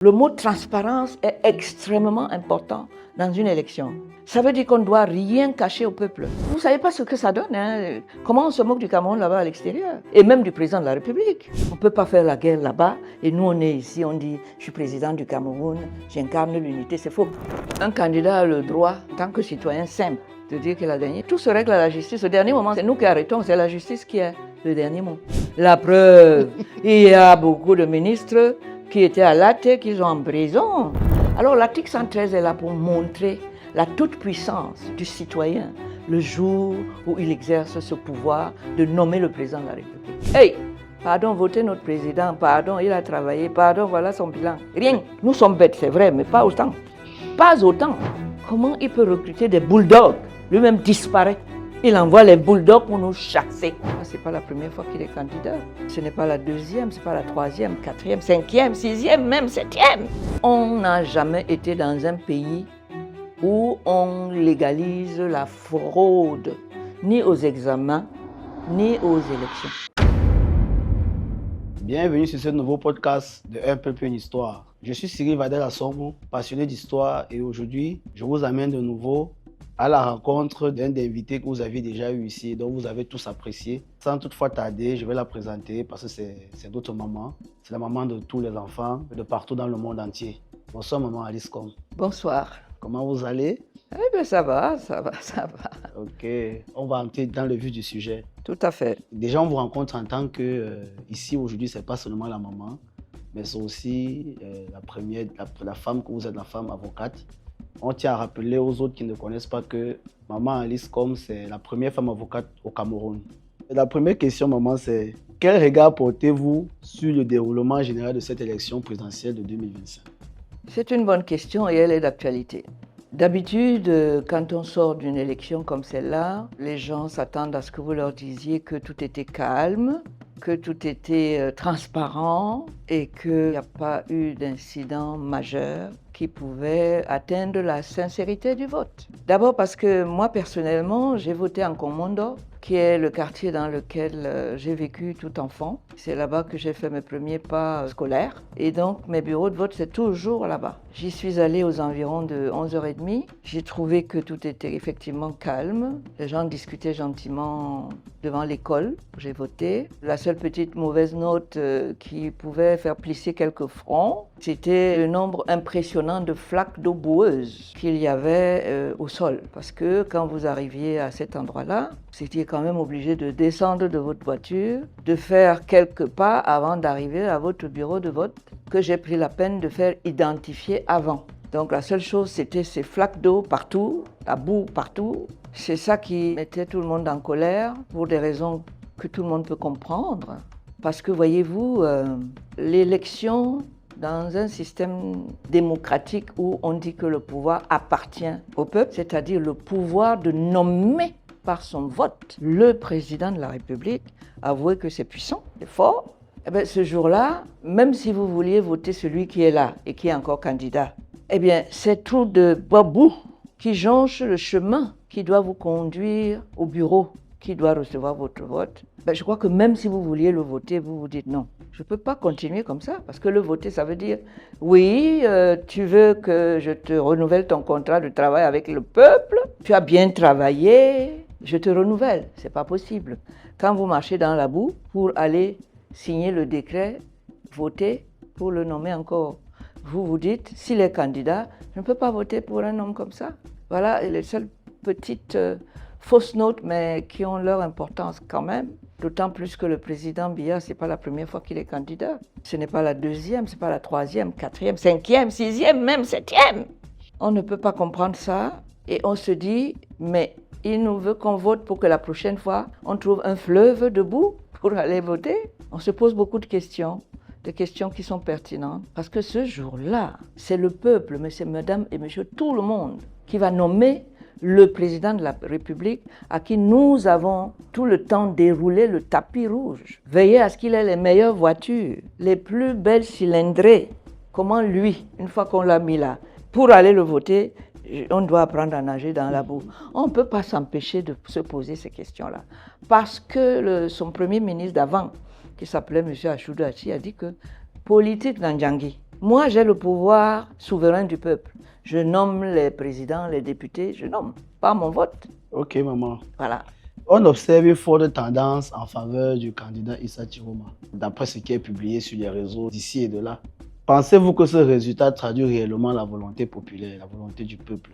Le mot transparence est extrêmement important dans une élection. Ça veut dire qu'on ne doit rien cacher au peuple. Vous ne savez pas ce que ça donne, hein? Comment on se moque du Cameroun là-bas à l'extérieur, et même du président de la République. On ne peut pas faire la guerre là-bas, et nous on est ici, on dit « je suis président du Cameroun, j'incarne l'unité », c'est faux. Un candidat a le droit, en tant que citoyen simple, de dire qu'il a gagné. Tout se règle à la justice. Au dernier moment, c'est nous qui arrêtons, c'est la justice qui a le dernier mot. La preuve, il y a beaucoup de ministres qui étaient à la tête, qui sont en prison. Alors l'article 113 est là pour montrer la toute-puissance du citoyen le jour où il exerce ce pouvoir de nommer le président de la République. Hey, pardon, votez notre président, pardon, il a travaillé, pardon, voilà son bilan. Rien. Nous sommes bêtes, c'est vrai, mais pas autant. Pas autant. Comment il peut recruter des bulldogs? Lui-même disparaît. Il envoie les bulldogs pour nous chasser. Ce n'est pas la première fois qu'il est candidat. Ce n'est pas la deuxième, ce n'est pas la troisième, quatrième, cinquième, sixième, même septième. On n'a jamais été dans un pays où on légalise la fraude, ni aux examens, ni aux élections. Bienvenue sur ce nouveau podcast de Un Peuple une Histoire. Je suis Cyril Vadel-Assomo, passionné d'histoire, et aujourd'hui, je vous amène de nouveau à la rencontre d'un des invités que vous avez déjà eu ici, dont vous avez tous apprécié. Sans toutefois tarder, je vais la présenter parce que c'est notre maman. C'est la maman de tous les enfants de partout dans le monde entier. Bonsoir maman Alice Com. Bonsoir. Comment vous allez? Eh bien ça va. Ok, on va entrer dans le vif du sujet. Tout à fait. Déjà, on vous rencontre en tant que, ici aujourd'hui, c'est pas seulement la maman, mais c'est aussi la femme que vous êtes, la femme avocate. On tient à rappeler aux autres qui ne connaissent pas que maman Alice Com, c'est la première femme avocate au Cameroun. Et la première question, maman, c'est quel regard portez-vous sur le déroulement général de cette élection présidentielle de 2025? C'est une bonne question et elle est d'actualité. D'habitude, quand on sort d'une élection comme celle-là, les gens s'attendent à ce que vous leur disiez que tout était calme, que tout était transparent et qu'il n'y a pas eu d'incident majeur qui pouvait atteindre la sincérité du vote. D'abord parce que moi, personnellement, j'ai voté en Comondo, qui est le quartier dans lequel j'ai vécu tout enfant. C'est là-bas que j'ai fait mes premiers pas scolaires. Et donc, mes bureaux de vote, c'est toujours là-bas. J'y suis allée aux environs de 11h30. J'ai trouvé que tout était effectivement calme. Les gens discutaient gentiment devant l'école où j'ai voté. La seule petite mauvaise note qui pouvait faire plisser quelques fronts, c'était le nombre impressionnant de flaques d'eau boueuse qu'il y avait au sol. Parce que quand vous arriviez à cet endroit-là, vous étiez quand même obligé de descendre de votre voiture, de faire quelques pas avant d'arriver à votre bureau de vote, que j'ai pris la peine de faire identifier avant. Donc la seule chose, c'était ces flaques d'eau partout, la boue partout. C'est ça qui mettait tout le monde en colère, pour des raisons que tout le monde peut comprendre. Parce que voyez-vous, l'élection dans un système démocratique où on dit que le pouvoir appartient au peuple, c'est-à-dire le pouvoir de nommer par son vote le président de la République, avouez que c'est puissant, c'est fort. Eh bien, ce jour-là, même si vous vouliez voter celui qui est là et qui est encore candidat, eh bien, c'est tout de babou qui jonche le chemin qui doit vous conduire au bureau qui doit recevoir votre vote. Ben, je crois que même si vous vouliez le voter, vous vous dites non, je ne peux pas continuer comme ça, parce que le voter, ça veut dire, oui, tu veux que je te renouvelle ton contrat de travail avec le peuple, tu as bien travaillé, je te renouvelle. Ce n'est pas possible. Quand vous marchez dans la boue pour aller signer le décret, voter pour le nommer encore, vous vous dites, s'il est candidat, je ne peux pas voter pour un homme comme ça. Voilà les seules petites fausses notes, mais qui ont leur importance quand même. D'autant plus que le président Biya, ce n'est pas la première fois qu'il est candidat. Ce n'est pas la deuxième, ce n'est pas la troisième, quatrième, cinquième, sixième, même septième. On ne peut pas comprendre ça et on se dit, mais il nous veut qu'on vote pour que la prochaine fois, on trouve un fleuve de boue pour aller voter. On se pose beaucoup de questions qui sont pertinentes. Parce que ce jour-là, c'est le peuple, mais c'est madame et monsieur, tout le monde, qui va nommer le président de la République à qui nous avons tout le temps déroulé le tapis rouge. Veillez à ce qu'il ait les meilleures voitures, les plus belles cylindrées. Comment lui, une fois qu'on l'a mis là, pour aller le voter, on doit apprendre à nager dans la boue. On ne peut pas s'empêcher de se poser ces questions-là. Parce que son premier ministre d'avant, qui s'appelait M. Achoudachi, a dit que politique Nandjangi, Moi, j'ai le pouvoir souverain du peuple. Je nomme les présidents, les députés, je nomme, pas mon vote. Ok, maman. Voilà. On observe une forte tendance en faveur du candidat Issa Chiroma, d'après ce qui est publié sur les réseaux d'ici et de là. Pensez-vous que ce résultat traduit réellement la volonté populaire, la volonté du peuple?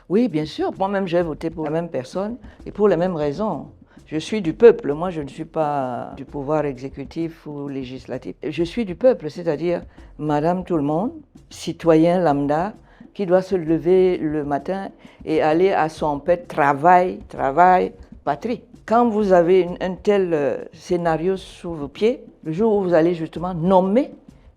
Oui, bien sûr. Moi-même, j'ai voté pour la même personne et pour les mêmes raisons. Je suis du peuple, moi je ne suis pas du pouvoir exécutif ou législatif. Je suis du peuple, c'est-à-dire madame tout le monde, citoyen lambda, qui doit se lever le matin et aller à son pet travail, patrie. Quand vous avez un tel scénario sous vos pieds, le jour où vous allez justement nommer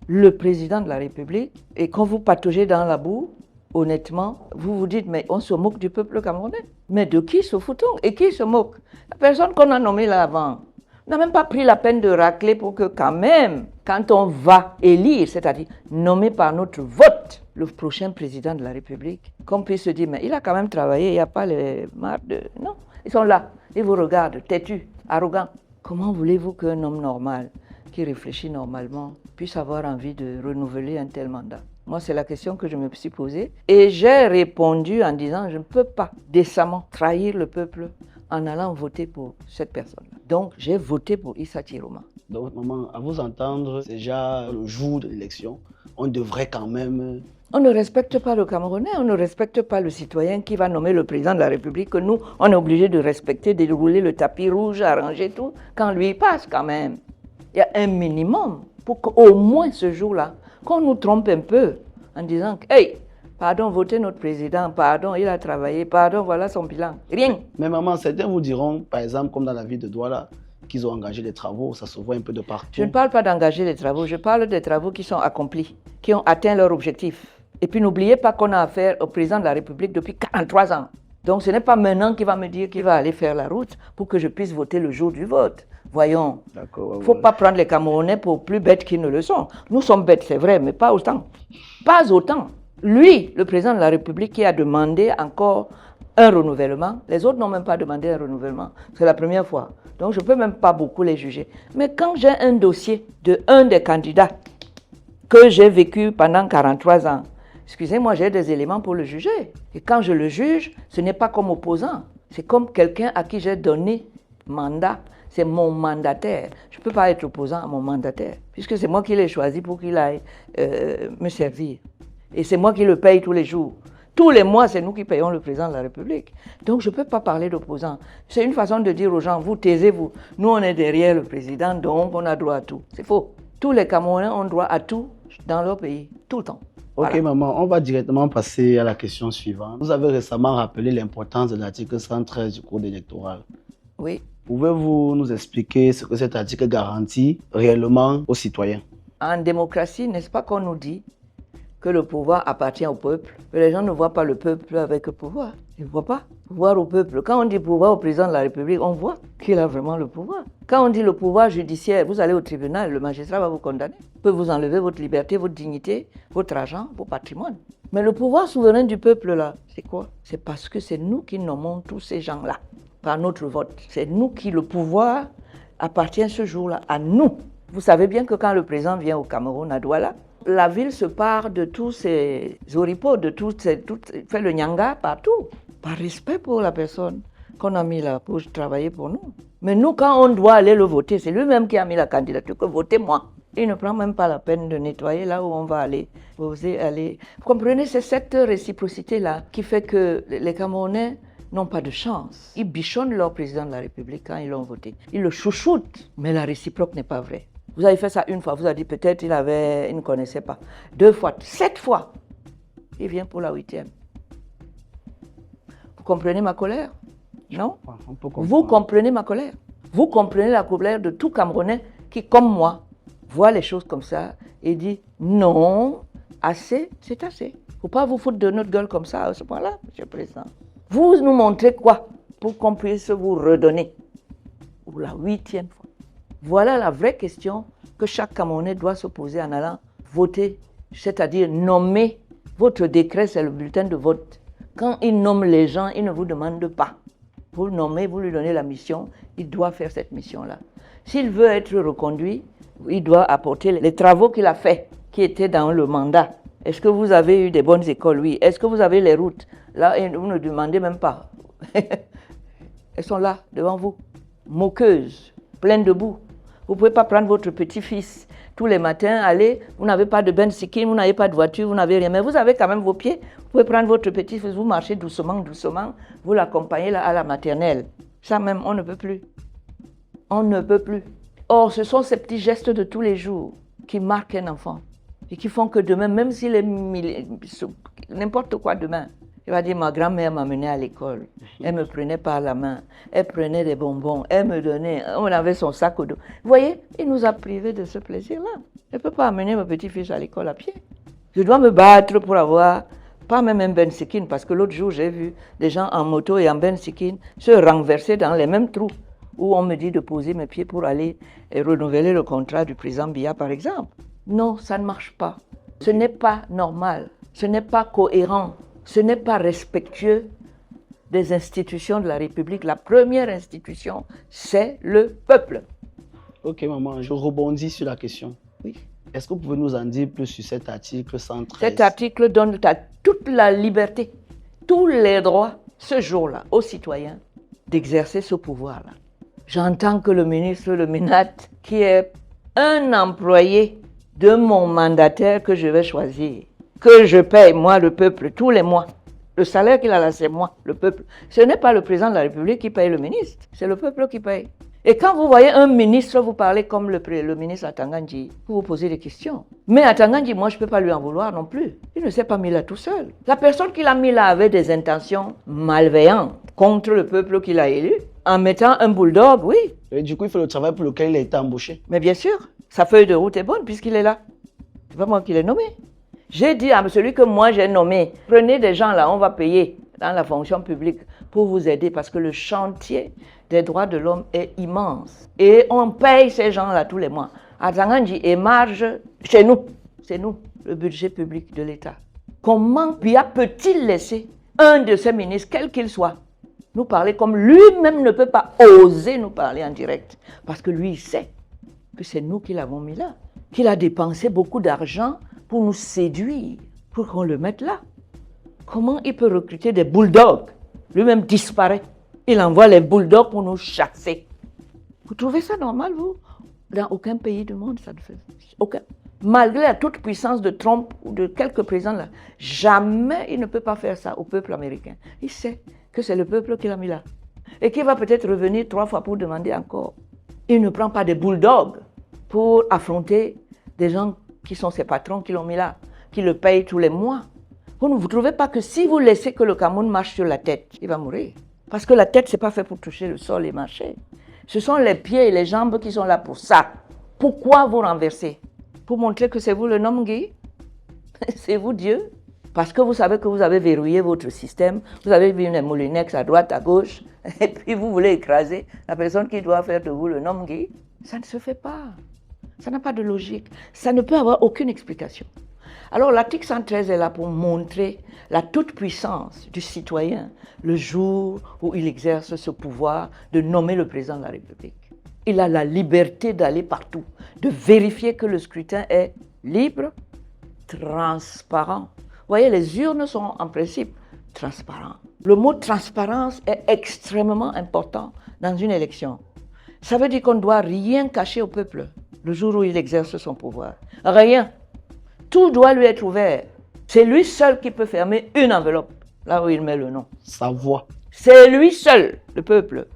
le président de la République et quand vous pataugez dans la boue, honnêtement, vous vous dites, mais on se moque du peuple camerounais. Mais de qui se fout-on? Et qui se moque? La personne qu'on a nommée là avant n'a même pas pris la peine de racler pour que quand même, quand on va élire, c'est-à-dire nommer par notre vote le prochain président de la République, qu'on puisse se dire, mais il a quand même travaillé, il n'y a pas les marques de... Non, ils sont là, ils vous regardent, têtus, arrogants. Comment voulez-vous qu'un homme normal, qui réfléchit normalement, puisse avoir envie de renouveler un tel mandat? Moi, c'est la question que je me suis posée. Et j'ai répondu en disant, je ne peux pas décemment trahir le peuple en allant voter pour cette personne. Donc, j'ai voté pour Issa Chiroma. Donc, maman, à vous entendre, c'est déjà le jour de l'élection. On devrait quand même... On ne respecte pas le Camerounais, on ne respecte pas le citoyen qui va nommer le président de la République, que nous, on est obligé de respecter, de dérouler le tapis rouge, arranger tout, quand lui il passe quand même. Il y a un minimum pour qu'au moins ce jour-là, qu'on nous trompe un peu en disant « Hey, pardon, votez notre président, pardon, il a travaillé, pardon, voilà son bilan. » Rien. Mais maman, certains vous diront, par exemple, comme dans la ville de Douala, qu'ils ont engagé des travaux, ça se voit un peu de partout. Je ne parle pas d'engager les travaux, je parle des travaux qui sont accomplis, qui ont atteint leur objectif. Et puis n'oubliez pas qu'on a affaire au président de la République depuis 43 ans. Donc ce n'est pas maintenant qu'il va me dire qu'il va aller faire la route pour que je puisse voter le jour du vote. Voyons, il ne faut pas prendre les Camerounais pour plus bêtes qu'ils ne le sont. Nous sommes bêtes, c'est vrai, mais pas autant. Pas autant. Lui, le président de la République, qui a demandé encore un renouvellement, les autres n'ont même pas demandé un renouvellement. C'est la première fois. Donc je ne peux même pas beaucoup les juger. Mais quand j'ai un dossier de un des candidats que j'ai vécu pendant 43 ans, excusez-moi, j'ai des éléments pour le juger. Et quand je le juge, ce n'est pas comme opposant. C'est comme quelqu'un à qui j'ai donné mandat. C'est mon mandataire. Je ne peux pas être opposant à mon mandataire, puisque c'est moi qui l'ai choisi pour qu'il aille me servir. Et c'est moi qui le paye tous les jours. Tous les mois, c'est nous qui payons le président de la République. Donc, je ne peux pas parler d'opposant. C'est une façon de dire aux gens, vous taisez-vous. Nous, on est derrière le président, donc on a droit à tout. C'est faux. Tous les Camerounais ont droit à tout dans leur pays, tout le temps. Ok, Voilà. maman, on va directement passer à la question suivante. Vous avez récemment rappelé l'importance de l'article 113 du Code électoral. Oui. Pouvez-vous nous expliquer ce que cet article garantit réellement aux citoyens? En démocratie, n'est-ce pas qu'on nous dit que le pouvoir appartient au peuple? Mais les gens ne voient pas le peuple avec le pouvoir. Ils ne voient pas. Pouvoir au peuple. Quand on dit pouvoir au président de la République, on voit qu'il a vraiment le pouvoir. Quand on dit le pouvoir judiciaire, vous allez au tribunal, le magistrat va vous condamner. Il peut vous enlever votre liberté, votre dignité, votre argent, votre patrimoine. Mais le pouvoir souverain du peuple, là, c'est quoi? C'est parce que c'est nous qui nommons tous ces gens-là par notre vote. C'est nous qui, le pouvoir appartient ce jour-là à nous. Vous savez bien que quand le président vient au Cameroun, à Douala, la ville se part de tous ces oripeaux, fait le nyanga partout, par respect pour la personne qu'on a mis là pour travailler pour nous. Mais nous, quand on doit aller le voter, c'est lui-même qui a mis la candidature, que votez-moi. Il ne prend même pas la peine de nettoyer là où on va aller, oser aller. Vous comprenez, c'est cette réciprocité-là qui fait que les Camerounais n'ont pas de chance. Ils bichonnent leur président de la République quand ils l'ont voté. Ils le chouchoutent, mais la réciproque n'est pas vraie. Vous avez fait ça une fois, vous avez dit peut-être il ne connaissait pas. 2 fois, 7 fois, il vient pour la 8e. Vous comprenez ma colère? Non? Vous comprenez ma colère? Vous comprenez la colère de tout Camerounais qui, comme moi, voit les choses comme ça et dit non, assez, c'est assez. Il ne faut pas vous foutre de notre gueule comme ça à ce point-là, monsieur le Président. Vous nous montrez quoi pour qu'on puisse vous redonner pour la 8e fois? Voilà la vraie question que chaque Camerounais doit se poser en allant voter, c'est-à-dire nommer. Votre décret, c'est le bulletin de vote. Quand il nomme les gens, il ne vous demande pas. Vous le nommez, vous lui donnez la mission, il doit faire cette mission-là. S'il veut être reconduit, il doit apporter les travaux qu'il a faits qui étaient dans le mandat. Est-ce que vous avez eu des bonnes écoles? Oui. Est-ce que vous avez les routes? Là, vous ne demandez même pas. Elles sont là, devant vous, moqueuses, pleines de boue. Vous ne pouvez pas prendre votre petit-fils tous les matins, aller, vous n'avez pas de benzikin, vous n'avez pas de voiture, vous n'avez rien, mais vous avez quand même vos pieds. Vous pouvez prendre votre petit-fils, vous marchez doucement, doucement, vous l'accompagnez là à la maternelle. Ça même, on ne peut plus. On ne peut plus. Or, ce sont ces petits gestes de tous les jours qui marquent un enfant et qui font que demain, même s'il est n'importe quoi demain, il va dire, ma grand-mère m'a mené à l'école. Elle me prenait par la main. Elle prenait des bonbons. Elle me donnait. On avait son sac au dos. Vous voyez, il nous a privés de ce plaisir-là. Je ne peux pas amener mon petit-fils à l'école à pied. Je dois me battre pour avoir, pas même un benzikin, parce que l'autre jour, j'ai vu des gens en moto et en benzikin se renverser dans les mêmes trous où on me dit de poser mes pieds pour aller renouveler le contrat du président Biya, par exemple. Non, ça ne marche pas. Ce n'est pas normal. Ce n'est pas cohérent. Ce n'est pas respectueux des institutions de la République. La première institution, c'est le peuple. Ok, maman, je rebondis sur la question. Oui. Est-ce que vous pouvez nous en dire plus sur cet article 113? Cet article donne toute la liberté, tous les droits, ce jour-là, aux citoyens, d'exercer ce pouvoir-là. J'entends que le ministre, le MINAT, qui est un employé de mon mandataire que je vais choisir, que je paye, moi, le peuple, tous les mois. Le salaire qu'il a là, c'est moi, le peuple. Ce n'est pas le président de la République qui paye le ministre, c'est le peuple qui paye. Et quand vous voyez un ministre, vous parlez comme le ministre Atangandji, vous vous posez des questions. Mais Atangandji, moi, je ne peux pas lui en vouloir non plus. Il ne s'est pas mis là tout seul. La personne qui l'a mis là avait des intentions malveillantes contre le peuple qu'il a élu, en mettant un bulldog, oui. Et du coup, il fait le travail pour lequel il a été embauché. Mais bien sûr, sa feuille de route est bonne puisqu'il est là. C'est pas moi qui l'ai nommé. J'ai dit à celui que moi j'ai nommé, prenez des gens là, on va payer dans la fonction publique pour vous aider parce que le chantier des droits de l'homme est immense. Et on paye ces gens-là tous les mois. Atangandji émarge chez nous. C'est nous, le budget public de l'État. Comment Biya peut-il laisser un de ses ministres, quel qu'il soit, nous parler comme lui-même ne peut pas oser nous parler en direct? Parce que lui, il sait que c'est nous qui l'avons mis là, qu'il a dépensé beaucoup d'argent pour nous séduire, pour qu'on le mette là. Comment il peut recruter des bulldogs? Lui-même disparaît. Il envoie les bulldogs pour nous chasser. Vous trouvez ça normal, vous? Dans aucun pays du monde, ça ne fait aucun. Malgré la toute puissance de Trump ou de quelques présidents là, jamais il ne peut pas faire ça au peuple américain. Il sait que c'est le peuple qui l'a mis là. Et qu'il va peut-être revenir 3 fois pour demander encore. Il ne prend pas des bulldogs pour affronter des gens qui sont ses patrons qui l'ont mis là, qui le payent tous les mois. Vous ne vous trouvez pas que si vous laissez que le Cameroun marche sur la tête, il va mourir? Parce que la tête, ce n'est pas fait pour toucher le sol et marcher. Ce sont les pieds et les jambes qui sont là pour ça. Pourquoi vous renversez? Pour montrer que c'est vous le Nomgui? C'est vous Dieu? Parce que vous savez que vous avez verrouillé votre système, vous avez vu les moulinex à droite, à gauche, et puis vous voulez écraser la personne qui doit faire de vous le Nomgui. Ça ne se fait pas. Ça n'a pas de logique. Ça ne peut avoir aucune explication. Alors l'article 113 est là pour montrer la toute-puissance du citoyen le jour où il exerce ce pouvoir de nommer le président de la République. Il a la liberté d'aller partout, de vérifier que le scrutin est libre, transparent. Vous voyez, les urnes sont en principe transparentes. Le mot transparence est extrêmement important dans une élection. Ça veut dire qu'on ne doit rien cacher au peuple le jour où il exerce son pouvoir. Rien. Tout doit lui être ouvert. C'est lui seul qui peut fermer une enveloppe, là où il met le nom. Sa voix. C'est lui seul, le peuple,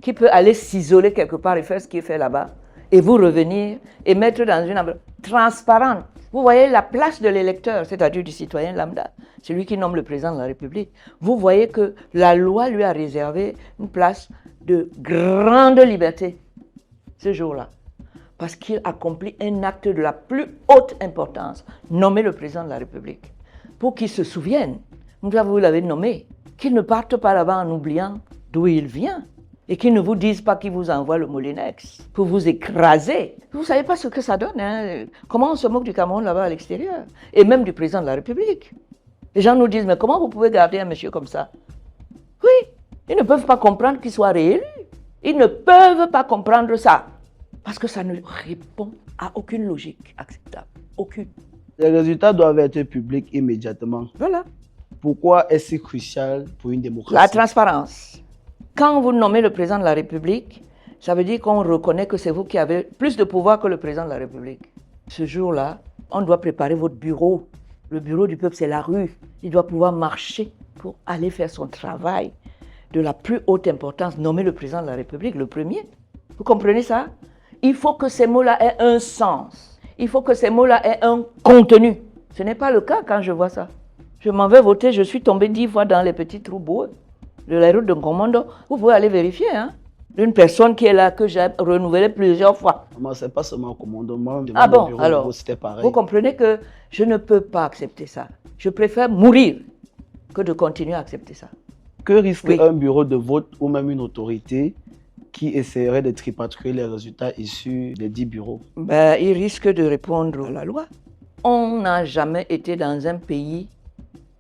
qui peut aller s'isoler quelque part et faire ce qu'il fait là-bas, et vous revenir et mettre dans une enveloppe transparente. Vous voyez la place de l'électeur, c'est-à-dire du citoyen lambda, c'est lui qui nomme le président de la République. Vous voyez que la loi lui a réservé une place de grande liberté ce jour-là. Parce qu'il accomplit un acte de la plus haute importance, nommer le président de la République. Pour qu'il se souvienne, vous l'avez nommé, qu'il ne parte pas là-bas en oubliant d'où il vient et qu'il ne vous dise pas qu'il vous envoie le Moulinex pour vous écraser. Vous ne savez pas ce que ça donne, hein? Comment on se moque du Cameroun là-bas à l'extérieur et même du président de la République. Les gens nous disent, mais comment vous pouvez garder un monsieur comme ça? Oui, ils ne peuvent pas comprendre qu'il soit réélu. Ils ne peuvent pas comprendre ça. Parce que ça ne répond à aucune logique acceptable. Aucune. Les résultats doivent être publics immédiatement. Voilà. Pourquoi est-ce si crucial pour une La démocratie? transparence. Quand vous nommez le président de la République, ça veut dire qu'on reconnaît que c'est vous qui avez plus de pouvoir que le président de la République. Ce jour-là, on doit préparer votre bureau. Le bureau du peuple, c'est la rue. Il doit pouvoir marcher pour aller faire son travail de la plus haute importance, nommer le président de la République, le premier. Vous comprenez ça? Il faut que ces mots-là aient un sens. Il faut que ces mots-là aient un contenu. Ce n'est pas le cas quand je vois ça. Je m'en vais voter, je suis tombé 10 fois dans les petits trous beaux de la route de Ngomondo. Vous pouvez aller vérifier, hein? Une personne qui est là, que j'ai renouvelée plusieurs fois. Moi, c'est pas seulement au commandement. Ah bon, alors, c'était pareil. vous comprenez que je ne peux pas accepter ça. Je préfère mourir que de continuer à accepter ça. Que risque un bureau de vote ou même une autorité qui essaierait de tripatouiller les résultats issus des 10 bureaux? Ben, il risque de répondre à la loi. On n'a jamais été dans un pays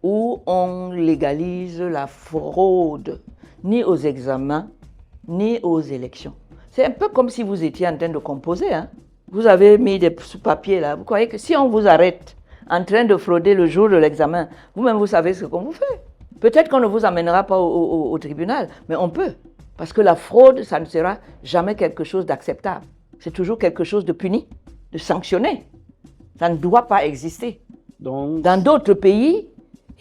où on légalise la fraude, ni aux examens, ni aux élections. C'est un peu comme si vous étiez en train de composer. Hein? Vous avez mis des papiers là. Vous croyez que si on vous arrête en train de frauder le jour de l'examen, vous-même vous savez ce qu'on vous fait. Peut-être qu'on ne vous amènera pas au tribunal, mais on peut. Parce que la fraude, ça ne sera jamais quelque chose d'acceptable. C'est toujours quelque chose de puni, de sanctionné. Ça ne doit pas exister. Donc, dans d'autres pays,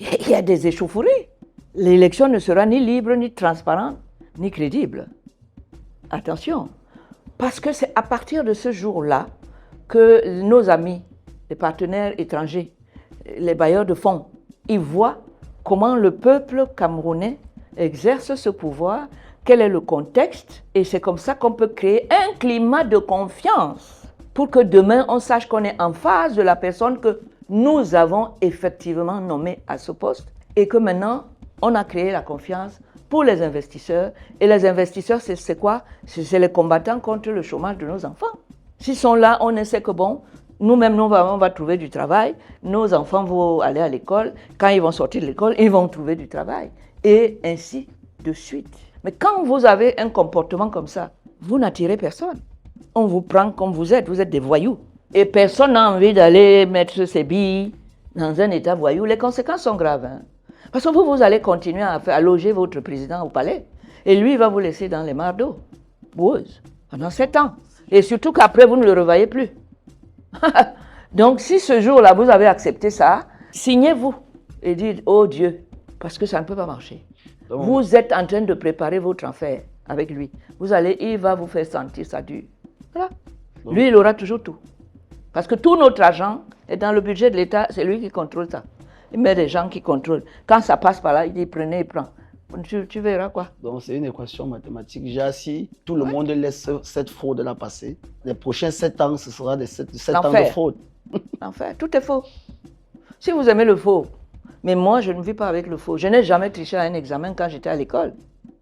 il y a des échauffourées. L'élection ne sera ni libre, ni transparente, ni crédible. Attention, parce que c'est à partir de ce jour-là que nos amis, les partenaires étrangers, les bailleurs de fonds, ils voient comment le peuple camerounais exerce ce pouvoir, quel est le contexte, et c'est comme ça qu'on peut créer un climat de confiance pour que demain on sache qu'on est en face de la personne que nous avons effectivement nommée à ce poste et que maintenant on a créé la confiance pour les investisseurs. Et les investisseurs, c'est quoi? C'est les combattants contre le chômage de nos enfants. S'ils sont là, on sait que bon, nous-mêmes, on va trouver du travail, nos enfants vont aller à l'école, quand ils vont sortir de l'école, ils vont trouver du travail, et ainsi de suite. Mais quand vous avez un comportement comme ça, vous n'attirez personne. On vous prend comme vous êtes des voyous. Et personne n'a envie d'aller mettre ses billes dans un état voyou. Les conséquences sont graves. Hein? Parce que vous allez continuer à loger votre président au palais, et lui, il va vous laisser dans les mares d'eau boueuses pendant 7 ans. Et surtout qu'après, vous ne le revoyez plus. Donc, si ce jour-là, vous avez accepté ça, signez-vous et dites, oh Dieu, parce que ça ne peut pas marcher. Donc, vous êtes en train de préparer votre enfer avec lui. Il va vous faire sentir ça dur. Voilà. Donc, lui, il aura toujours tout. Parce que tout notre argent est dans le budget de l'État, c'est lui qui contrôle ça. Il met des gens qui contrôlent. Quand ça passe par là, il dit, prenez et prends. Tu verras quoi. Donc c'est une équation mathématique. Si tout le monde laisse cette fraude-là passer, les prochains 7 ans, ce sera des 7 ans de fraude. L'enfer, tout est faux. Si vous aimez le faux, mais moi je ne vis pas avec le faux. Je n'ai jamais triché à un examen quand j'étais à l'école.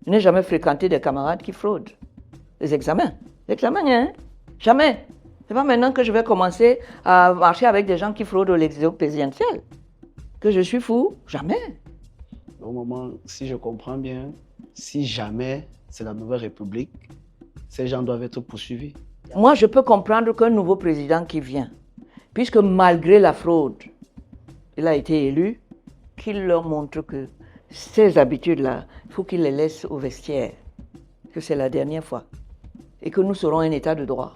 Je n'ai jamais fréquenté des camarades qui fraudent. Les examens. hein? Jamais. C'est pas maintenant que je vais commencer à marcher avec des gens qui fraudent au l'examen présidentiel. Que je suis fou. Jamais. Au moment, si je comprends bien, si jamais c'est la Nouvelle République, ces gens doivent être poursuivis. Moi, je peux comprendre qu'un nouveau président qui vient, puisque malgré la fraude, il a été élu, qu'il leur montre que ces habitudes-là, il faut qu'il les laisse au vestiaire, que c'est la dernière fois, et que nous serons un état de droit.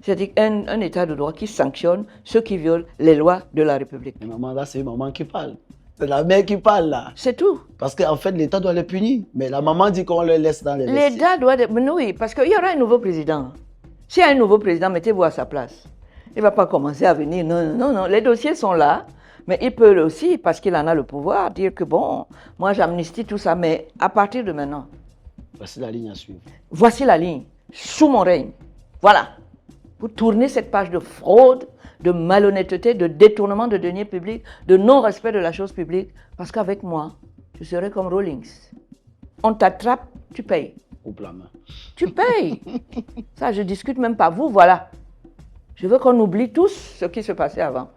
C'est-à-dire un état de droit qui sanctionne ceux qui violent les lois de la République. Mais maman, là, c'est maman qui parle. C'est la mère qui parle là. C'est tout. Parce qu'en fait, l'État doit les punir. Mais la maman dit qu'on les laisse dans les vestiaires. L'État doit... Mais oui, parce qu'il y aura un nouveau président. S'il y a un nouveau président, mettez-vous à sa place. Il ne va pas commencer à venir. Non. Les dossiers sont là. Mais il peut aussi, parce qu'il en a le pouvoir, dire que bon, moi j'amnistie tout ça. Mais à partir de maintenant... Voici la ligne à suivre. Voici la ligne. Sous mon règne. Voilà. Vous tournez cette page de fraude, de malhonnêteté, de détournement de deniers publics, de non-respect de la chose publique, parce qu'avec moi, je serai comme Rawlings. On t'attrape, tu payes. Coupe la main. Tu payes. Ça, je ne discute même pas. Vous, voilà. Je veux qu'on oublie tous ce qui se passait avant.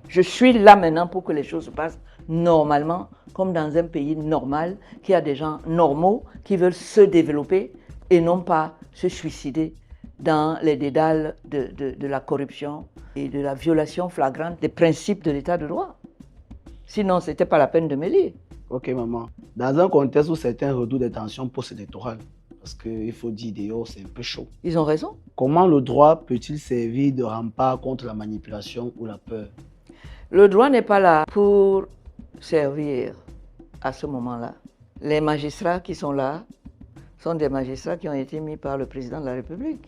Je suis là maintenant pour que les choses se passent normalement, comme dans un pays normal, qui a des gens normaux qui veulent se développer et non pas se suicider dans les dédales de la corruption, et de la violation flagrante des principes de l'état de droit. Sinon, ce n'était pas la peine de me lire. Ok, maman. Dans un contexte où certains redoutent des tensions post-électorales, parce qu'il faut dire dehors, c'est un peu chaud. Ils ont raison. Comment le droit peut-il servir de rempart contre la manipulation ou la peur? Le droit n'est pas là pour servir à ce moment-là. Les magistrats qui sont là sont des magistrats qui ont été mis par le président de la République.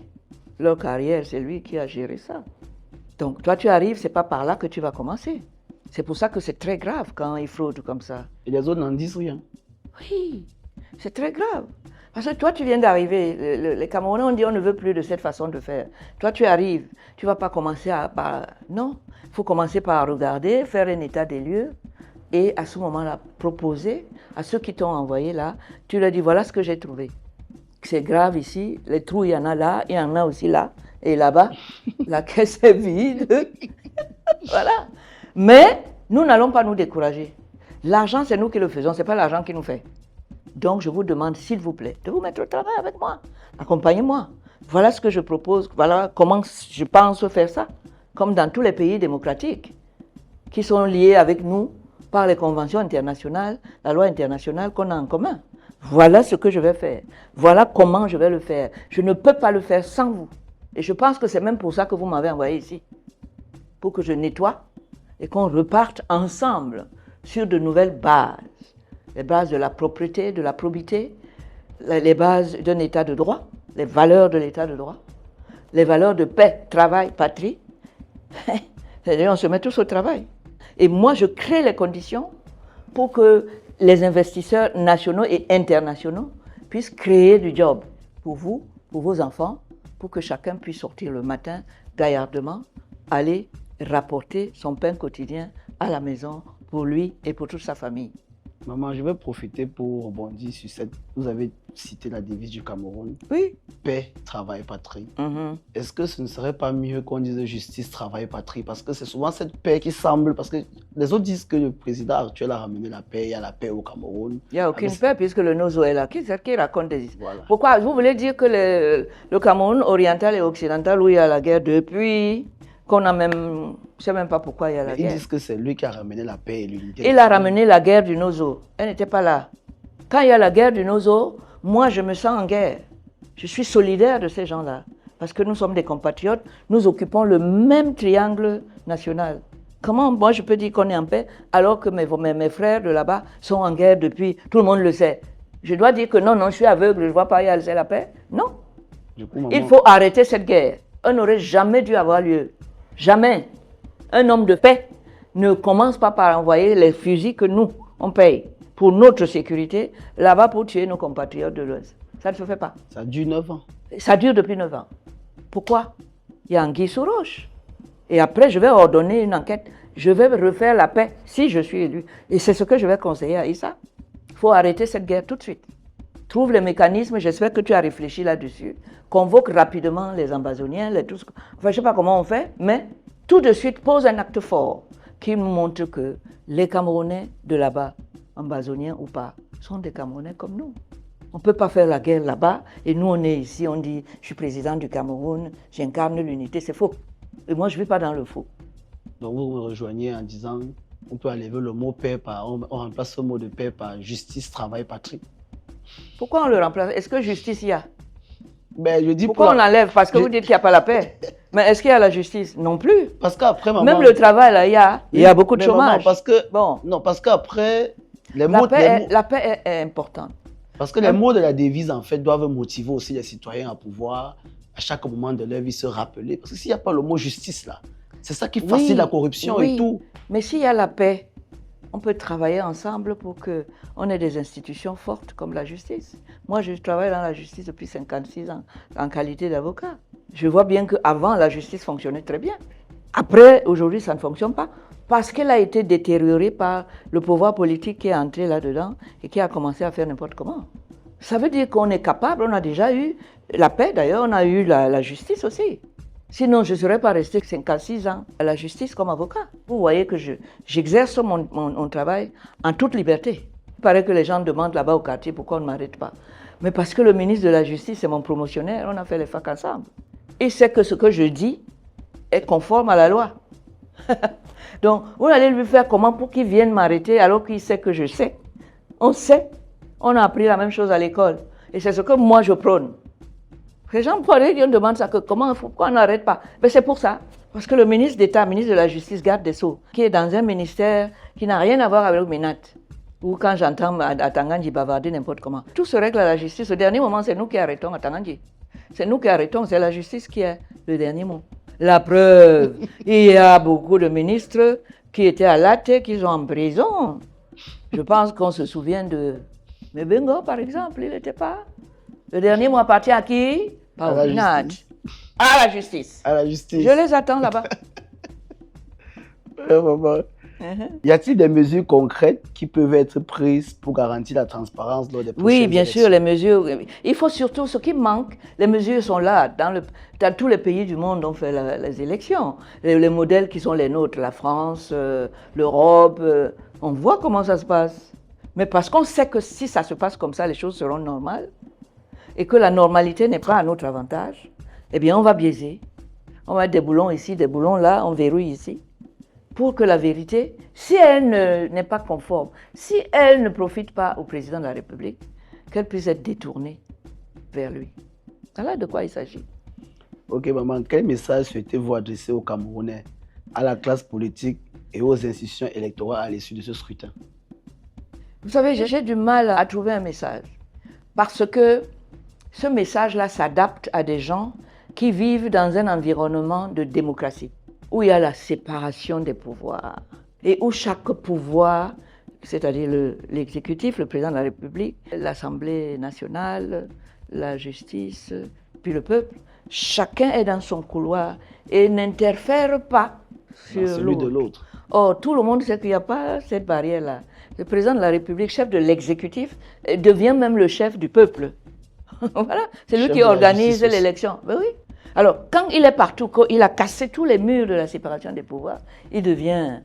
Leur carrière, c'est lui qui a géré ça. Donc toi, tu arrives, c'est pas par là que tu vas commencer. C'est pour ça que c'est très grave quand ils fraudent comme ça. Et les autres n'en disent rien. Oui, c'est très grave. Parce que toi, tu viens d'arriver. Les Camerounais ont dit on ne veut plus de cette façon de faire. Toi, tu arrives. Tu ne vas pas commencer par... Non, il faut commencer par regarder, faire un état des lieux et à ce moment-là, proposer à ceux qui t'ont envoyé là, tu leur dis voilà ce que j'ai trouvé. C'est grave ici, les trous, il y en a là, il y en a aussi là et là-bas. La caisse est vide. Voilà. Mais nous n'allons pas nous décourager. L'argent, c'est nous qui le faisons, ce n'est pas l'argent qui nous fait. Donc, je vous demande, s'il vous plaît, de vous mettre au travail avec moi. Accompagnez-moi. Voilà ce que je propose, voilà comment je pense faire ça. Comme dans tous les pays démocratiques qui sont liés avec nous par les conventions internationales, la loi internationale qu'on a en commun. Voilà ce que je vais faire. Voilà comment je vais le faire. Je ne peux pas le faire sans vous. Et je pense que c'est même pour ça que vous m'avez envoyé ici. Pour que je nettoie et qu'on reparte ensemble sur de nouvelles bases. Les bases de la propriété, de la probité, les bases d'un état de droit, les valeurs de l'état de droit, les valeurs de paix, travail, patrie. C'est-à-dire on se met tous au travail. Et moi, je crée les conditions pour que les investisseurs nationaux et internationaux puissent créer du job pour vous, pour vos enfants, pour que chacun puisse sortir le matin gaillardement, aller rapporter son pain quotidien à la maison pour lui et pour toute sa famille. Maman, je vais profiter pour rebondir sur cette... Vous avez cité la devise du Cameroun. Oui. Paix, travail, patrie. Est-ce que ce ne serait pas mieux qu'on dise justice, travail, patrie? Parce que c'est souvent cette paix qui semble... Parce que les autres disent que le président actuel a ramené la paix, il y a la paix au Cameroun. Il n'y a aucune paix puisque le Nozo est là. Qui raconte des histoires? Voilà. Pourquoi? Vous voulez dire que le Cameroun oriental et occidental où il y a la guerre depuis... qu'on a même, je ne sais même pas pourquoi il y a la guerre. Ils disent que c'est lui qui a ramené la paix et l'unité. Il a ramené la guerre du Nozo. Elle n'était pas là. Quand il y a la guerre du Nozo, moi je me sens en guerre. Je suis solidaire de ces gens-là. Parce que nous sommes des compatriotes, nous occupons le même triangle national. Comment moi je peux dire qu'on est en paix alors que mes frères de là-bas sont en guerre depuis, tout le monde le sait. Je dois dire que non, je suis aveugle, je ne vois pas y aller la paix. Non. Du coup, maman... Il faut arrêter cette guerre. Elle n'aurait jamais dû avoir lieu. Jamais. Un homme de paix ne commence pas par envoyer les fusils que nous, on paye pour notre sécurité, là-bas pour tuer nos compatriotes de l'Ouest. Ça ne se fait pas. Ça dure 9 ans. Ça dure depuis 9 ans. Pourquoi? Il y a Anguille sous roche. Et après, je vais ordonner une enquête. Je vais refaire la paix si je suis élu. Et c'est ce que je vais conseiller à Issa. Il faut arrêter cette guerre tout de suite. Trouve les mécanismes, j'espère que tu as réfléchi là-dessus. Convoque rapidement les ambazoniens, enfin je ne sais pas comment on fait, mais tout de suite pose un acte fort qui nous montre que les Camerounais de là-bas, ambazoniens ou pas, sont des Camerounais comme nous. On ne peut pas faire la guerre là-bas et nous on est ici, on dit je suis président du Cameroun, j'incarne l'unité, c'est faux. Et moi je ne vis pas dans le faux. Donc vous me rejoignez en disant on peut enlever le mot paix on remplace ce mot de paix par justice, travail, patrie. Pourquoi on le remplace? Est-ce que justice il y a? Ben, je dis pourquoi on l'enlève? Parce que vous dites qu'il n'y a pas la paix. Mais est-ce qu'il y a la justice? Non plus. Parce qu'après, maman... Même le travail, là, il y a beaucoup de chômage. Maman, parce que... Bon. Non, parce qu'après... La paix est importante. Parce que les mots de la devise, en fait, doivent motiver aussi les citoyens à pouvoir, à chaque moment de leur vie, se rappeler. Parce que s'il n'y a pas le mot justice, là, c'est ça qui facilite la corruption et tout. Mais s'il y a la paix, on peut travailler ensemble pour qu'on ait des institutions fortes comme la justice. Moi, je travaille dans la justice depuis 56 ans en qualité d'avocat. Je vois bien qu'avant, la justice fonctionnait très bien. Après, aujourd'hui, ça ne fonctionne pas parce qu'elle a été détériorée par le pouvoir politique qui est entré là-dedans et qui a commencé à faire n'importe comment. Ça veut dire qu'on est capable, on a déjà eu la paix, d'ailleurs, on a eu la justice aussi. Sinon, je ne serais pas resté 56 ans à la justice comme avocat. Vous voyez que j'exerce mon travail en toute liberté. Il paraît que les gens demandent là-bas au quartier pourquoi on ne m'arrête pas. Mais parce que le ministre de la Justice est mon promotionnaire, on a fait les facs ensemble. Il sait que ce que je dis est conforme à la loi. Donc, vous allez lui faire comment pour qu'il vienne m'arrêter alors qu'il sait que je sais. On sait. On a appris la même chose à l'école. Et c'est ce que moi je prône. Les gens on demande ça, pourquoi on n'arrête pas? Mais c'est pour ça. Parce que le ministre d'État, ministre de la Justice, garde des Sceaux, qui est dans un ministère qui n'a rien à voir avec le Minat, ou quand j'entends à Tangandji bavarder n'importe comment, tout se règle à la justice. Au dernier moment, c'est nous qui arrêtons à Tangandji. C'est nous qui arrêtons, c'est la justice qui est le dernier mot. La preuve, il y a beaucoup de ministres qui étaient à la tête, qui sont en prison. Je pense qu'on se souvient de Mebengo, par exemple, il n'était pas. Le dernier mot appartient à qui? Pas au Minat. À la justice. À la justice. Je les attends là-bas. Y a-t-il des mesures concrètes qui peuvent être prises pour garantir la transparence lors des prochaines Oui, bien élections? sûr, les mesures. Il faut surtout, ce qui manque, les mesures sont là. Dans tous les pays du monde, on fait les élections. Les modèles qui sont les nôtres, la France, l'Europe, on voit comment ça se passe. Mais parce qu'on sait que si ça se passe comme ça, les choses seront normales, et que la normalité n'est pas à notre avantage, eh bien, on va biaiser. On va mettre des boulons ici, des boulons là, on verrouille ici. Pour que la vérité, si elle n'est pas conforme, si elle ne profite pas au président de la République, qu'elle puisse être détournée vers lui. Voilà de quoi il s'agit. Ok, maman, quel message souhaitez-vous adresser aux Camerounais, à la classe politique et aux institutions électorales à l'issue de ce scrutin? Vous savez, j'ai du mal à trouver un message. Parce que ce message-là s'adapte à des gens qui vivent dans un environnement de démocratie, où il y a la séparation des pouvoirs et où chaque pouvoir, c'est-à-dire l'exécutif, le président de la République, l'Assemblée nationale, la justice, puis le peuple, chacun est dans son couloir et n'interfère pas sur celui de l'autre. Or, tout le monde sait qu'il n'y a pas cette barrière-là. Le président de la République, chef de l'exécutif, devient même le chef du peuple. Voilà, c'est lui qui organise l'élection. Ben oui. Alors, quand il est partout, quand il a cassé tous les murs de la séparation des pouvoirs, il devient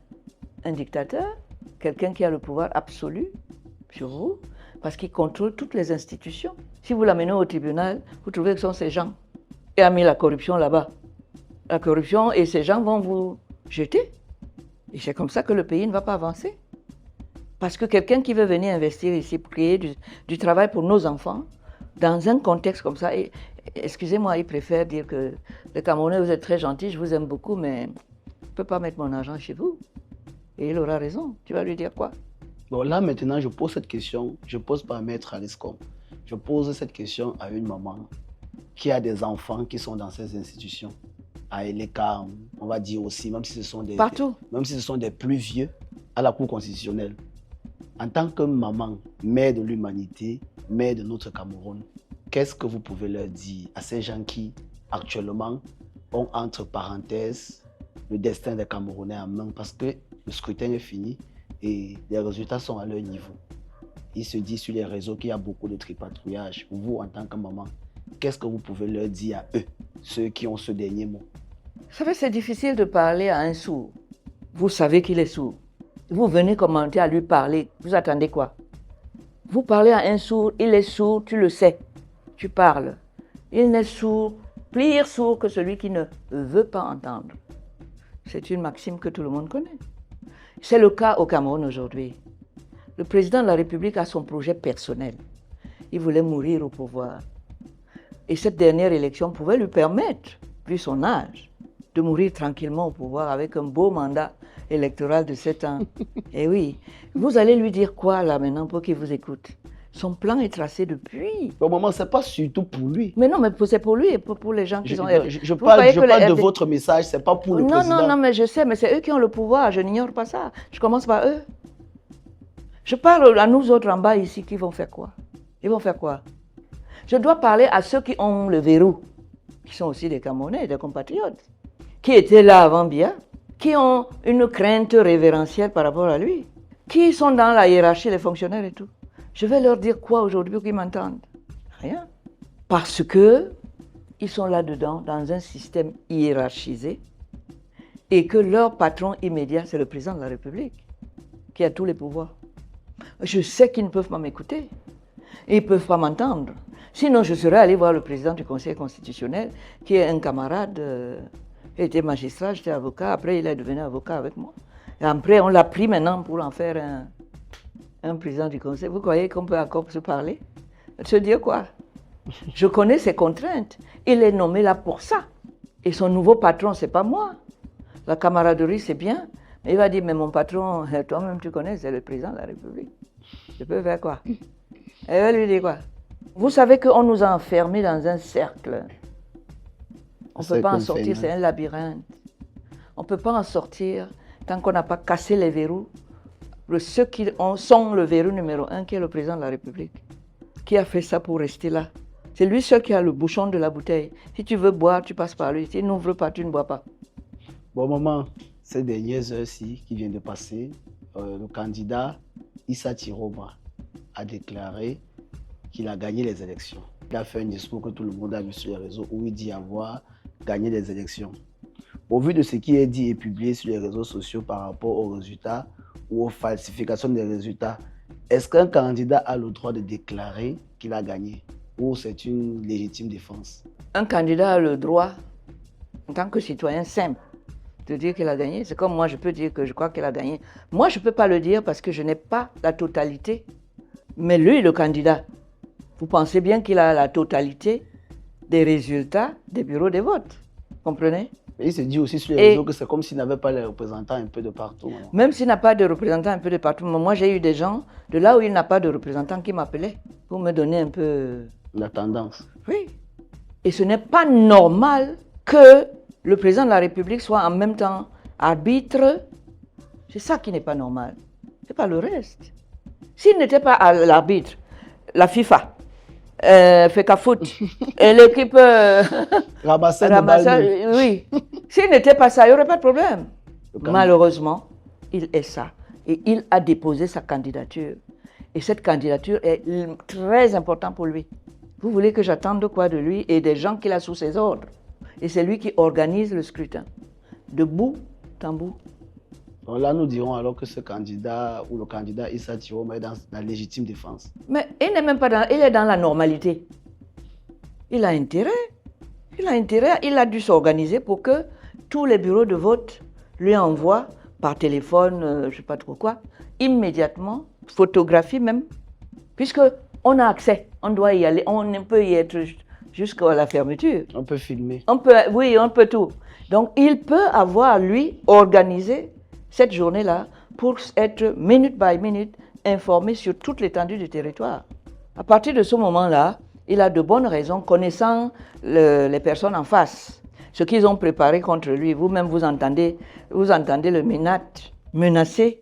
un dictateur, quelqu'un qui a le pouvoir absolu sur vous, parce qu'il contrôle toutes les institutions. Si vous l'amenez au tribunal, vous trouvez que ce sont ces gens. Il a mis la corruption là-bas. La corruption, et ces gens vont vous jeter. Et c'est comme ça que le pays ne va pas avancer. Parce que quelqu'un qui veut venir investir ici pour créer du travail pour nos enfants, dans un contexte comme ça, et, excusez-moi, il préfère dire que les Camerounais, vous êtes très gentils, je vous aime beaucoup, mais je ne peux pas mettre mon argent chez vous. Et il aura raison. Tu vas lui dire quoi? Bon, là, maintenant, je pose cette question, je ne pose pas à Maître Aliscom. Je pose cette question à une maman qui a des enfants qui sont dans ces institutions. À Eleka, on va dire aussi, même si ce sont des plus vieux, à la Cour constitutionnelle. En tant que maman, mère de l'humanité, mère de notre Cameroun, qu'est-ce que vous pouvez leur dire à ces gens qui, actuellement, ont entre parenthèses le destin des Camerounais en main parce que le scrutin est fini et les résultats sont à leur niveau? Il se dit sur les réseaux qu'il y a beaucoup de tripatouillage. Vous, en tant que maman, qu'est-ce que vous pouvez leur dire à eux, ceux qui ont ce dernier mot? Vous savez, c'est difficile de parler à un sourd. Vous savez qu'il est sourd. Vous venez commenter à lui parler. Vous attendez quoi? Vous parlez à un sourd, il est sourd, tu le sais. Tu parles. Il n'est sourd, pire sourd que celui qui ne veut pas entendre. C'est une maxime que tout le monde connaît. C'est le cas au Cameroun aujourd'hui. Le président de la République a son projet personnel. Il voulait mourir au pouvoir. Et cette dernière élection pouvait lui permettre, vu son âge, de mourir tranquillement au pouvoir avec un beau mandat électoral de 7 ans. Et oui, vous allez lui dire quoi là maintenant pour qu'il vous écoute? Son plan est tracé depuis. Au moment, ce n'est pas surtout pour lui. Mais non, mais c'est pour lui et pour les gens qui sont... Je parle de votre message, ce n'est pas pour le président. Non, mais je sais, mais c'est eux qui ont le pouvoir, je n'ignore pas ça. Je commence par eux. Je parle à nous autres en bas ici qui vont faire quoi? Ils vont faire quoi? Je dois parler à ceux qui ont le verrou, qui sont aussi des Camerounais, des compatriotes, qui étaient là avant Biya, qui ont une crainte révérentielle par rapport à lui, qui sont dans la hiérarchie, les fonctionnaires et tout. Je vais leur dire quoi aujourd'hui pour qu'ils m'entendent? Rien. Parce que ils sont là-dedans, dans un système hiérarchisé, et que leur patron immédiat, c'est le président de la République, qui a tous les pouvoirs. Je sais qu'ils ne peuvent pas m'écouter. Ils ne peuvent pas m'entendre. Sinon, je serais allé voir le président du Conseil constitutionnel, qui est un camarade Il était magistrat, j'étais avocat. Après, il est devenu avocat avec moi. Et après, on l'a pris maintenant pour en faire un président du conseil. Vous croyez qu'on peut encore se parler? Se dire quoi? Je connais ses contraintes. Il est nommé là pour ça. Et son nouveau patron, c'est pas moi. La camaraderie, c'est bien. Mais il va dire, mais mon patron, toi-même tu connais, c'est le président de la République. Je peux faire quoi? Et il va lui dire quoi? Vous savez qu'on nous a enfermés dans un cercle. On ne peut pas en sortir, c'est un labyrinthe. On ne peut pas en sortir tant qu'on n'a pas cassé les verrous. Ceux qui sont le verrou numéro 1, qui est le président de la République, qui a fait ça pour rester là. C'est lui seul qui a le bouchon de la bouteille. Si tu veux boire, tu passes par lui. Si tu n'ouvres pas, tu ne bois pas. Bon, maman, ces dernières heures-ci qui viennent de passer, le candidat Issa Tiroma a déclaré qu'il a gagné les élections. Il a fait un discours que tout le monde a vu sur les réseaux où il dit avoir gagné les élections. Au vu de ce qui est dit et publié sur les réseaux sociaux par rapport aux résultats ou aux falsifications des résultats, est-ce qu'un candidat a le droit de déclarer qu'il a gagné ou c'est une légitime défense? Un candidat a le droit, en tant que citoyen simple, de dire qu'il a gagné. C'est comme moi, je peux dire que je crois qu'il a gagné. Moi, je ne peux pas le dire parce que je n'ai pas la totalité. Mais lui, le candidat, vous pensez bien qu'il a la totalité des résultats des bureaux de vote. Comprenez? Il se dit aussi sur les réseaux que c'est comme s'il n'avait pas les représentants un peu de partout. Alors. Même s'il n'a pas de représentants un peu de partout, moi j'ai eu des gens de là où il n'a pas de représentants qui m'appelaient pour me donner un peu... La tendance. Oui. Et ce n'est pas normal que le président de la République soit en même temps arbitre. C'est ça qui n'est pas normal. C'est pas le reste. S'il n'était pas à l'arbitre, la FIFA, FECAFOOT, et l'équipe Ramassage, oui. S'il n'était pas ça, il n'y aurait pas de problème. Malheureusement, il est ça. Et il a déposé sa candidature. Et cette candidature est très importante pour lui. Vous voulez que j'attende quoi de lui et des gens qu'il a sous ses ordres? Et c'est lui qui organise le scrutin, de bout en bout. Donc là, nous dirons alors que ce candidat ou le candidat Issa Tiroma est dans la légitime défense. Mais il n'est même pas dans, il est dans la normalité. Il a intérêt. Il a dû s'organiser pour que tous les bureaux de vote lui envoient par téléphone, je ne sais pas trop quoi, immédiatement, photographie même, puisqu'on a accès, on doit y aller, on peut y être jusqu'à la fermeture. On peut filmer. Oui, on peut tout. Donc il peut avoir, lui, organisé cette journée-là pour être minute by minute informé sur toute l'étendue du territoire. À partir de ce moment-là, il a de bonnes raisons, connaissant les personnes en face, ce qu'ils ont préparé contre lui. Vous-même, vous entendez le MENAT menacer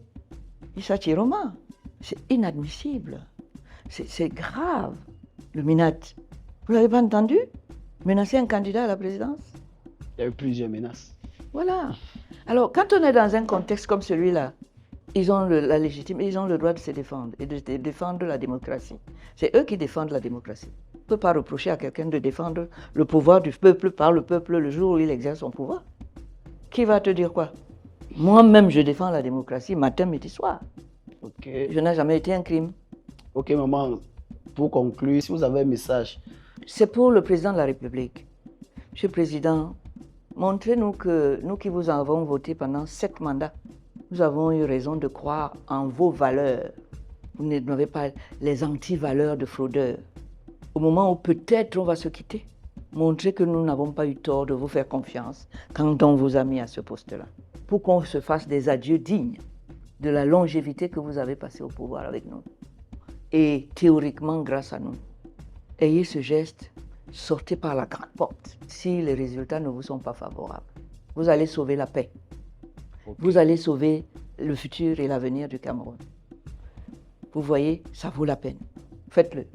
Issa Tiroma. C'est inadmissible. C'est grave, le MENAT. Vous ne l'avez pas entendu? Menacer un candidat à la présidence? Il y a eu plusieurs menaces. Voilà. Alors, quand on est dans un contexte comme celui-là, ils ont la légitimité, ils ont le droit de se défendre et de défendre la démocratie. C'est eux qui défendent la démocratie. On ne peut pas reprocher à quelqu'un de défendre le pouvoir du peuple par le peuple le jour où il exerce son pouvoir. Qui va te dire quoi? Moi-même, je défends la démocratie matin, midi, soir. Okay. Je n'ai jamais été un crime. Ok, maman, pour conclure, si vous avez un message. C'est pour le président de la République. Monsieur le Président, montrez-nous que nous qui vous avons voté pendant 7 mandats, nous avons eu raison de croire en vos valeurs. Vous n'avez pas les anti-valeurs de fraudeurs. Au moment où peut-être on va se quitter, montrez que nous n'avons pas eu tort de vous faire confiance quand on vous a mis à ce poste-là. Pour qu'on se fasse des adieux dignes de la longévité que vous avez passée au pouvoir avec nous. Et théoriquement grâce à nous. Ayez ce geste, sortez par la grande porte. Si les résultats ne vous sont pas favorables, vous allez sauver la paix. Okay. Vous allez sauver le futur et l'avenir du Cameroun. Vous voyez, ça vaut la peine. Faites-le.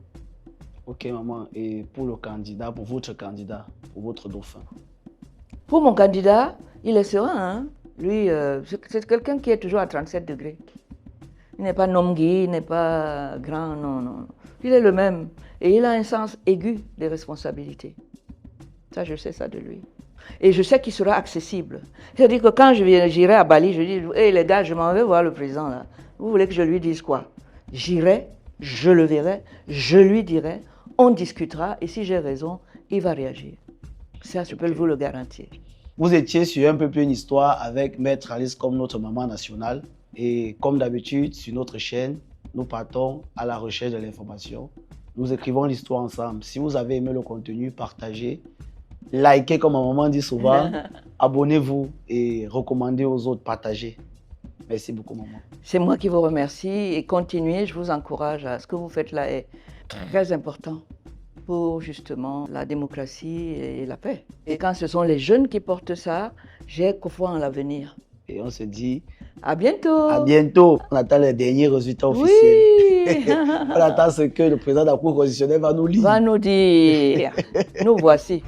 Ok, maman. Et pour le candidat, pour votre candidat, pour votre dauphin? Pour mon candidat, il est serein. Hein? Lui, c'est quelqu'un qui est toujours à 37 degrés. Il n'est pas nomgui, il n'est pas grand, non. Il est le même. Et il a un sens aigu des responsabilités. Ça, je sais ça de lui. Et je sais qu'il sera accessible. C'est-à-dire que quand j'irai à Bali, je dis, hey, les gars, je m'en vais voir le président là. Vous voulez que je lui dise quoi? J'irai, je le verrai, je lui dirai, on discutera et si j'ai raison, il va réagir. Ça, je peux vous le garantir. Vous étiez sur un peu plus une histoire avec Maître Alice comme notre maman nationale. Et comme d'habitude, sur notre chaîne, nous partons à la recherche de l'information. Nous écrivons l'histoire ensemble. Si vous avez aimé le contenu, partagez, likez comme ma maman dit souvent, abonnez-vous et recommandez aux autres, partagez. Merci beaucoup, maman. C'est moi qui vous remercie et continuez, je vous encourage. Ce que vous faites là est très important pour justement la démocratie et la paix. Et quand ce sont les jeunes qui portent ça, j'ai foi en l'avenir. Et on se dit à bientôt. À bientôt. On attend les derniers résultats officiels. Oui. On attend ce que le président de la Cour constitutionnelle va nous lire. Va nous dire. Nous voici.